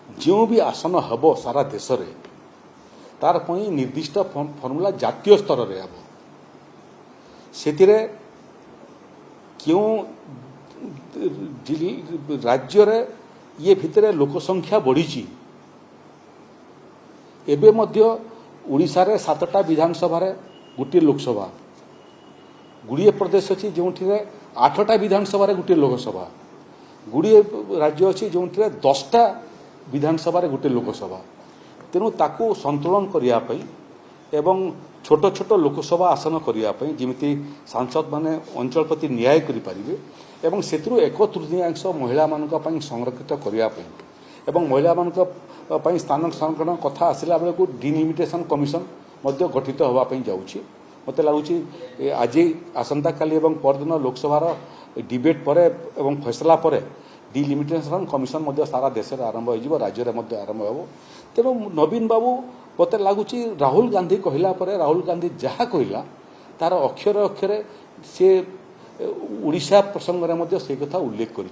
जो भी आसन हम सारा देश में तार निर्दिष्ट फर्मुला जातीय स्तर में हम से क्यों राज्य रे ये भितर लोकसंख्या बढ़ी एबे मध्य ओडिशा रे 7टा विधानसभा रे गोटे लोकसभा गुड़िए प्रदेश अच्छी जो 8टा विधानसभा रे गोटे लोकसभा गुड़िए राज्य अच्छी जो 10टा विधानसभा रे गोटे लोकसभा तेणु ताकू संतुलन करने एवं छोट छोट लोकसभा आसन करने जमी सांसद माने अंचल प्रति न्याय करें एवं से 1/3 महिला मानक संरक्षित करने एवं महिला मानक स्थान संरक्षण कथा आसला बेलू डिलिमिटेशन कमिशन गठित होगापी जाऊँगी मत लगुच आज आसंता काली एवं परदिन लोकसभार डिबेट पर एवं फैसला पर डिलिमिटेशन कमिशन सारा देश में आरंभ हो राज्य में आरंभ हो तेणु नवीन बाबू मत लगुच राहुल गांधी कहला पर राहुल गांधी जहाँ कहला तार अक्षर अक्षरे सी ओडिशा प्रसंग में से कथा उल्लेख कर